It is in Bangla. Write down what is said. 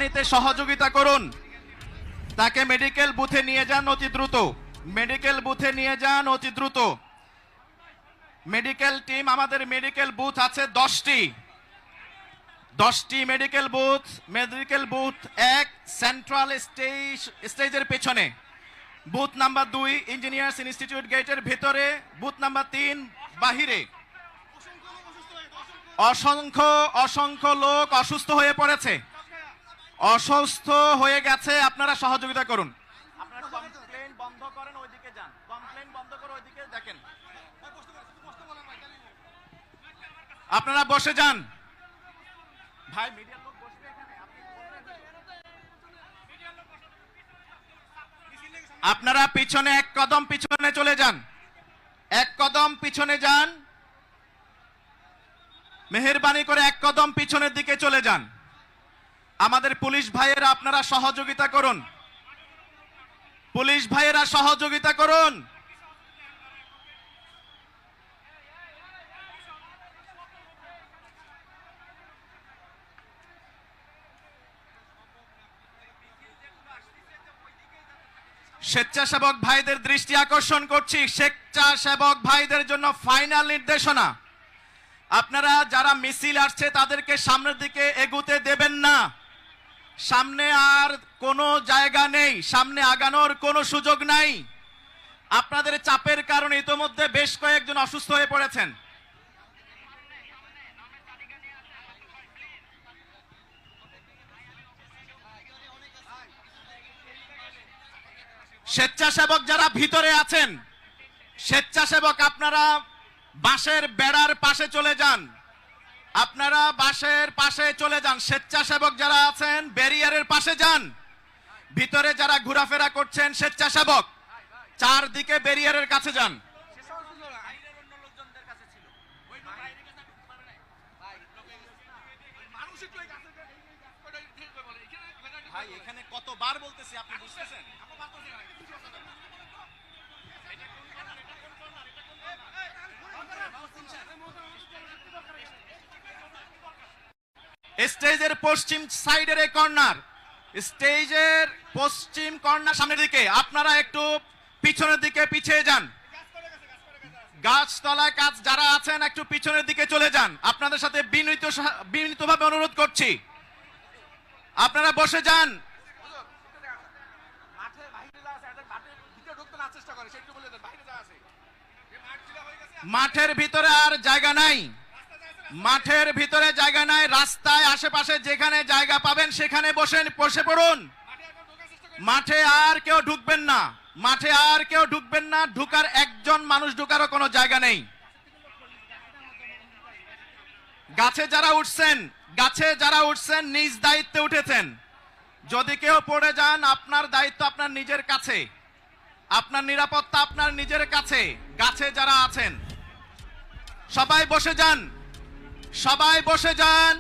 মেহেরবানিতে সহযোগিতা করুন। তাকে মেডিকেল বুথে নিয়ে যান অতি দ্রুত। মেডিকেল বুথে নিয়ে যান অতি দ্রুত। মেডিকেল টিম, আমাদের মেডিকেল বুথ আছে 10টি medical booth. Medical booth 1 central স্টেজের পেছনে, বুথ নাম্বার 2 ইঞ্জিনিয়ার্স ইনস্টিটিউট গেটের ভিতরে, বুথ নাম্বার 3 বাহিরে। অসংখ্য লোক অসুস্থ হয়ে পড়েছে, অসুস্থ হয়ে গেছে। আপনারা সহযোগিতা করুন। আপনারা কমপ্লেইন বন্ধ করেন, ওইদিকে যান। কমপ্লেইন বন্ধ করে ওইদিকে দেখেন। আপনারা বসে যান। ভাই মিডিয়ার লোক বসবে এখানে, আপনারা পিছনে 1 কদম পিছনে চলে যান। 1 কদম পিছনে যান। মেহেরবানি করে 1 কদম পিছনের দিকে চলে যান। আমাদের পুলিশ ভাইয়েরা আপনারা সহযোগিতা করুন। পুলিশ ভাইয়েরা সহযোগিতা করুন। স্বেচ্ছাসেবক ভাইদের দৃষ্টি আকর্ষণ করছি। স্বেচ্ছাসেবক ভাইদের জন্য ফাইনাল নির্দেশনা, আপনারা যারা মিছিল আসছে তাদেরকে সামনের দিকে এগুতে দেবেন না। সামনে আর কোনো জায়গা নেই, সামনে আগানোর কোনো সুযোগ নাই। আপনাদের চাপের কারণে ইতোমধ্যে বেশ কয়েকজন অসুস্থ হয়ে পড়েছেন। স্বেচ্ছাসেবক যারা ভিতরে আছেন, স্বেচ্ছাসেবক আপনারা বাঁশের বেড়ার পাশে চলে যান। আপনারা বাঁশের পাশে চলে যান। স্বেচ্ছাসেবক যারা আছেন ব্যারিয়ারের পাশে যান। ভিতরে যারা ঘোরাফেরা করছেন স্বেচ্ছাসেবক, চারদিকে ব্যারিয়ারের কাছে যান। ভাই এখানে কতবার বলতেছি, আপনি বুঝতেছেন? স্টেজের পশ্চিম সাইডের এই কর্নার, স্টেজের পশ্চিম কর্নার সামনের দিকে, আপনারা একটু পিছনের দিকে পিছিয়ে যান। গাছতলায় কাজ যারা আছেন একটু পিছনের দিকে চলে যান। আপনাদের সাথে বিনীতভাবে অনুরোধ করছি, আপনারা বসে যান। মাঠের ভিতরে আর জায়গা নাই, মাঠের ভিতরে জায়গা নাই। রাস্তায় আশেপাশে যেখানে জায়গা পাবেন সেখানে বসে পড়ুন। মাঠে আর কেউ ঢুকবেন না, মাঠে আর কেউ ঢুকবেন না। ঢুকার একজন মানুষ ঢুকারও কোনো জায়গা নেই। গাছে যারা উঠছেন নিজ দায়িত্বে উঠেছেন। যদি কেউ পড়ে যান আপনার দায়িত্ব আপনার নিজের কাছে, আপনার নিরাপত্তা আপনার নিজের কাছে। গাছে যারা আছেন সবাই বসে যান, সবাই বসে যান।